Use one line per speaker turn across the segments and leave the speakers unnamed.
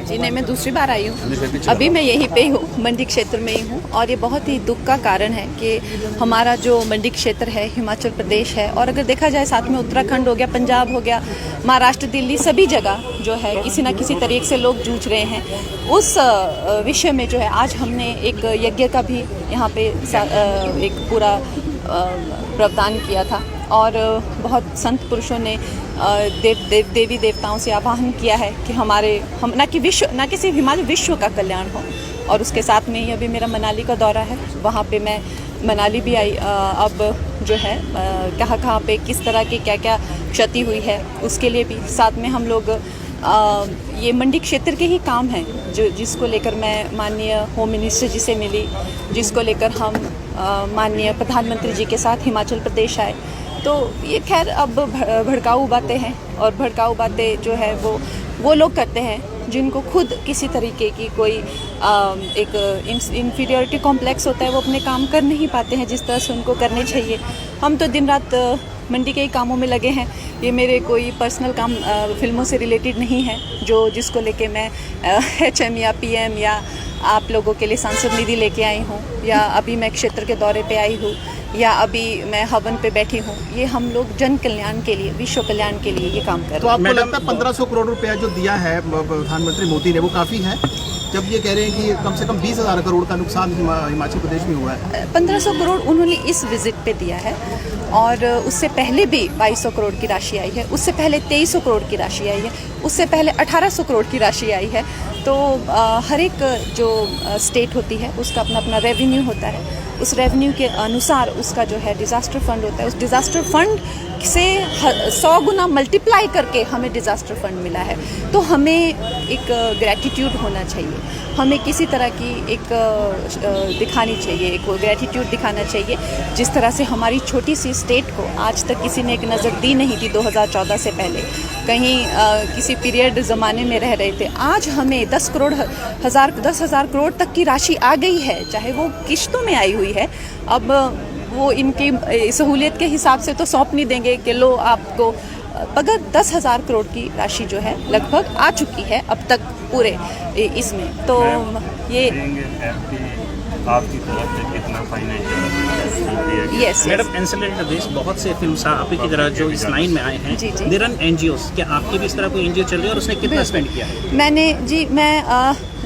जी नहीं, मैं दूसरी बार आई हूँ। अभी मैं यहीं पे हूँ, मंडी क्षेत्र में ही हूँ। और ये बहुत ही दुख का कारण है कि हमारा जो मंडी क्षेत्र है हिमाचल प्रदेश है, और अगर देखा जाए साथ में उत्तराखंड हो गया, पंजाब हो गया, महाराष्ट्र, दिल्ली, सभी जगह जो है किसी न किसी तरीके से लोग जूझ रहे हैं। उस विषय में जो है आज हमने एक यज्ञ का भी यहाँ पे एक पूरा प्रावधान किया था, और बहुत संत पुरुषों ने देवी देवताओं से आवाहन किया है कि हम न कि सिर्फ हिमाचल, विश्व का कल्याण हो। और उसके साथ में ही अभी मेरा मनाली का दौरा है, वहाँ पे मैं मनाली भी आई। अब जो है कहाँ पे किस तरह की क्या क्या क्षति हुई है उसके लिए भी साथ में हम लोग ये मंडी क्षेत्र के ही काम हैं जिसको लेकर मैं माननीय होम मिनिस्टर जी से मिली, जिसको लेकर हम माननीय प्रधानमंत्री जी के साथ हिमाचल प्रदेश आए। तो ये खैर अब भड़काऊ बातें हैं, और भड़काऊ बातें जो है वो लोग करते हैं जिनको खुद किसी तरीके की कोई एक इन्फीरियरिटी कॉम्प्लेक्स होता है, वो अपने काम कर नहीं पाते हैं जिस तरह से उनको करने चाहिए। हम तो दिन रात मंडी के ही कामों में लगे हैं। ये मेरे कोई पर्सनल काम फिल्मों से रिलेटेड नहीं है जिसको लेके मैं HM या PM या आप लोगों के लिए सांसद निधि लेके आई हूँ, या अभी मैं क्षेत्र के दौरे पे आई हूँ, या अभी मैं हवन पे बैठी हूँ। ये हम लोग जन कल्याण के लिए, विश्व कल्याण के लिए ये काम कर रहे हैं।
तो आपको लगता है 1500 करोड़ रुपया जो दिया है प्रधानमंत्री मोदी ने वो काफ़ी है, जब ये कह रहे हैं कि कम से कम 20,000 करोड़ का नुकसान हिमाचल प्रदेश में हुआ है?
1500 करोड़ उन्होंने इस विजिट पे दिया है, और उससे पहले भी 2200 करोड़ की राशि आई है, उससे पहले 2300 करोड़ की राशि आई है, उससे पहले 1800 करोड़ की राशि आई है। तो हर एक जो स्टेट होती है उसका अपना अपना रेवेन्यू होता है, उस रेवेन्यू के अनुसार उसका जो है डिज़ास्टर फंड होता है। उस डिज़ास्टर फंड से 100 गुना मल्टीप्लाई करके हमें डिज़ास्टर फंड मिला है। तो हमें एक ग्रैटिट्यूड होना चाहिए, हमें किसी तरह की एक दिखानी चाहिए, एक ग्रैटिट्यूड दिखाना चाहिए। जिस तरह से हमारी छोटी सी स्टेट को आज तक किसी ने एक नज़र दी नहीं थी 2014 से पहले, कहीं किसी पीरियड ज़माने में रह रहे थे। आज हमें 10,000 करोड़ तक की राशि आ गई है, चाहे वो किश्तों में आई हुई है। अब वो इनकी सहूलियत के हिसाब से तो सौंप नहीं देंगे कि लो आपको, मगर 10,000 करोड़ की राशि जो है लगभग आ चुकी है अब तक पूरे इसमें। तो ये
आपकी तरफ से कितना फाइनेंशियल?
यस
मैडम, एंसेलरी प्रदेश बहुत से फिल्म आप ही की तरह जो इस लाइन में आए हैं, दे रन NGOs, क्या आपकी भी इस तरह कोई NGO चल रही है और उसने कितना स्पेंड किया है?
मैं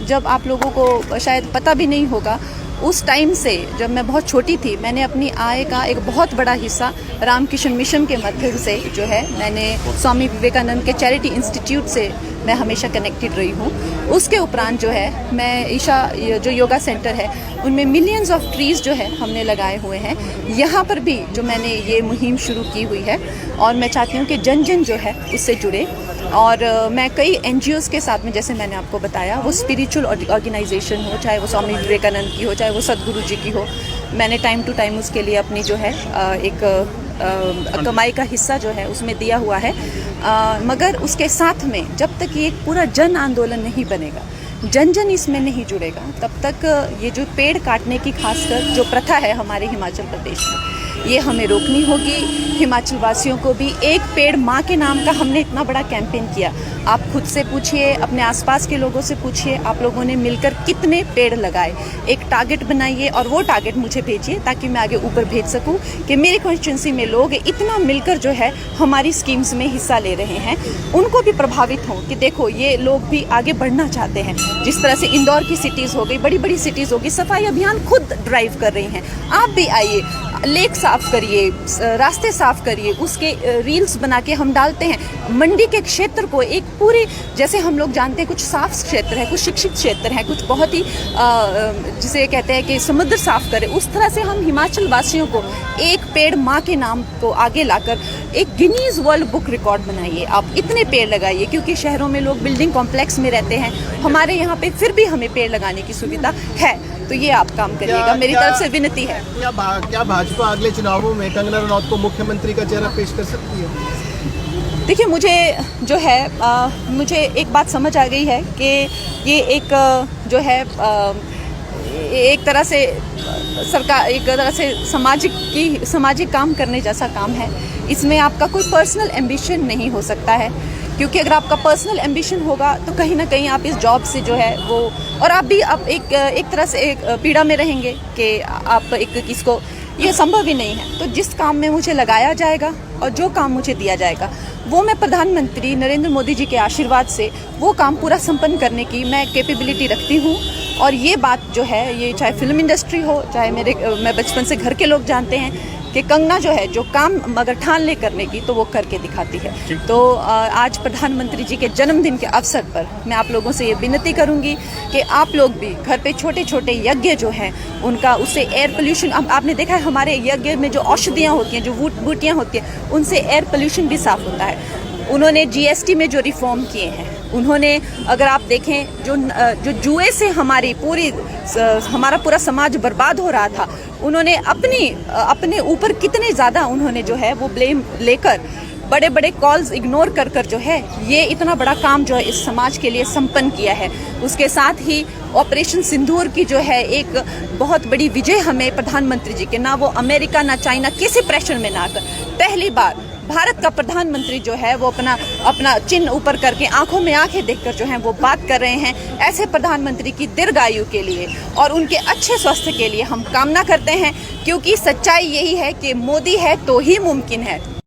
जब आप लोगों को शायद पता भी नहीं होगा, उस टाइम से जब मैं बहुत छोटी थी, मैंने अपनी आय का एक बहुत बड़ा हिस्सा रामकृष्ण मिशन के माध्यम से जो है मैंने स्वामी विवेकानंद के चैरिटी इंस्टीट्यूट से मैं हमेशा कनेक्टेड रही हूँ। उसके उपरांत जो है मैं ईशा जो योगा सेंटर है उनमें मिलियंस ऑफ ट्रीज़ जो है हमने लगाए हुए हैं। यहाँ पर भी जो मैंने ये मुहिम शुरू की हुई है, और मैं चाहती हूँ कि जन जन जो है उससे जुड़े। और मैं कई NGOs के साथ में, जैसे मैंने आपको बताया, वो स्पिरिचुअल ऑर्गेनाइजेशन हो, चाहे वो स्वामी विवेकानंद की हो, चाहे वो सदगुरु जी की हो, मैंने टाइम टू टाइम उसके लिए अपनी जो है एक कमाई का हिस्सा जो है उसमें दिया हुआ है। मगर उसके साथ में जब तक ये एक पूरा जन आंदोलन नहीं बनेगा, जन जन इसमें नहीं जुड़ेगा, तब तक ये जो पेड़ काटने की खासकर जो प्रथा है हमारे हिमाचल प्रदेश में, ये हमें रोकनी होगी। हिमाचल वासियों को भी एक पेड़ माँ के नाम का हमने इतना बड़ा कैंपेन किया। आप खुद से पूछिए, अपने आसपास के लोगों से पूछिए, आप लोगों ने मिलकर कितने पेड़ लगाए। एक टारगेट बनाइए और वो टारगेट मुझे भेजिए ताकि मैं आगे ऊपर भेज सकूं कि मेरी कॉन्स्टिट्यूंसी में लोग इतना मिलकर जो है हमारी स्कीम्स में हिस्सा ले रहे हैं, उनको भी प्रभावित हों कि देखो ये लोग भी आगे बढ़ना चाहते हैं। जिस तरह से इंदौर की सिटीज़ हो गई, बड़ी बड़ी सिटीज़ होगी, सफाई अभियान खुद ड्राइव कर रही हैं। आप भी आइए, लेक साफ करिए, रास्ते साफ करिए, उसके रील्स बना के हम डालते हैं। मंडी के क्षेत्र को एक पूरी, जैसे हम लोग जानते हैं कुछ साफ क्षेत्र है, कुछ शिक्षित क्षेत्र है, कुछ बहुत ही जिसे कहते हैं कि समुद्र साफ करें, उस तरह से हम हिमाचल वासियों को एक पेड़ माँ के नाम को आगे लाकर एक गिनीज वर्ल्ड बुक रिकॉर्ड बनाइए। आप इतने पेड़ लगाइए, क्योंकि शहरों में लोग बिल्डिंग कॉम्प्लेक्स में रहते हैं, हमारे यहाँ पे फिर भी हमें पेड़ लगाने की सुविधा है। तो ये आप काम करिएगा, मेरी तरफ से विनती है।
क्या भाजपा अगले चुनावों में कंगना रनौत को मुख्यमंत्री का चेहरा पेश कर सकती है?
देखिए, मुझे जो है मुझे एक बात समझ आ गई है कि ये एक जो है एक तरह से सरकार, एक तरह से सामाजिक काम करने जैसा काम है। इसमें आपका कोई पर्सनल एम्बिशन नहीं हो सकता है, क्योंकि अगर आपका पर्सनल एम्बिशन होगा तो कहीं ना कहीं आप इस जॉब से जो है वो, और आप भी आप एक तरह से एक पीड़ा में रहेंगे कि आप एक किसको, ये संभव ही नहीं है। तो जिस काम में मुझे लगाया जाएगा और जो काम मुझे दिया जाएगा वो मैं प्रधानमंत्री नरेंद्र मोदी जी के आशीर्वाद से वो काम पूरा संपन्न करने की मैं कैपेबिलिटी रखती हूँ। और ये बात जो है, ये चाहे फिल्म इंडस्ट्री हो, चाहे मैं बचपन से घर के लोग जानते हैं कि कंगना जो है, जो काम अगर ठान ले करने की तो वो करके दिखाती है। तो आज प्रधानमंत्री जी के जन्मदिन के अवसर पर मैं आप लोगों से ये विनती करूंगी कि आप लोग भी घर पे छोटे छोटे यज्ञ जो हैं उनका, उससे एयर पोल्यूशन, आपने देखा है हमारे यज्ञ में जो औषधियाँ होती हैं, जो बूटियाँ होती हैं, उनसे एयर पोल्यूशन भी साफ होता है। उन्होंने जीएसटी में जो रिफॉर्म किए हैं, उन्होंने अगर आप देखें जो जुए से हमारा पूरा समाज बर्बाद हो रहा था, उन्होंने अपने ऊपर कितने ज़्यादा उन्होंने जो है वो ब्लेम लेकर बड़े बड़े कॉल्स इग्नोर कर जो है ये इतना बड़ा काम जो है इस समाज के लिए संपन्न किया है। उसके साथ ही ऑपरेशन सिंदूर की जो है एक बहुत बड़ी विजय हमें प्रधानमंत्री जी के, ना वो अमेरिका ना चाइना किसी प्रेशर में ना कर, पहली बार भारत का प्रधानमंत्री जो है वो अपना चिन्ह ऊपर करके आंखों में आंखें देखकर जो है वो बात कर रहे हैं। ऐसे प्रधानमंत्री की दीर्घायु के लिए और उनके अच्छे स्वास्थ्य के लिए हम कामना करते हैं, क्योंकि सच्चाई यही है कि मोदी है तो ही मुमकिन है।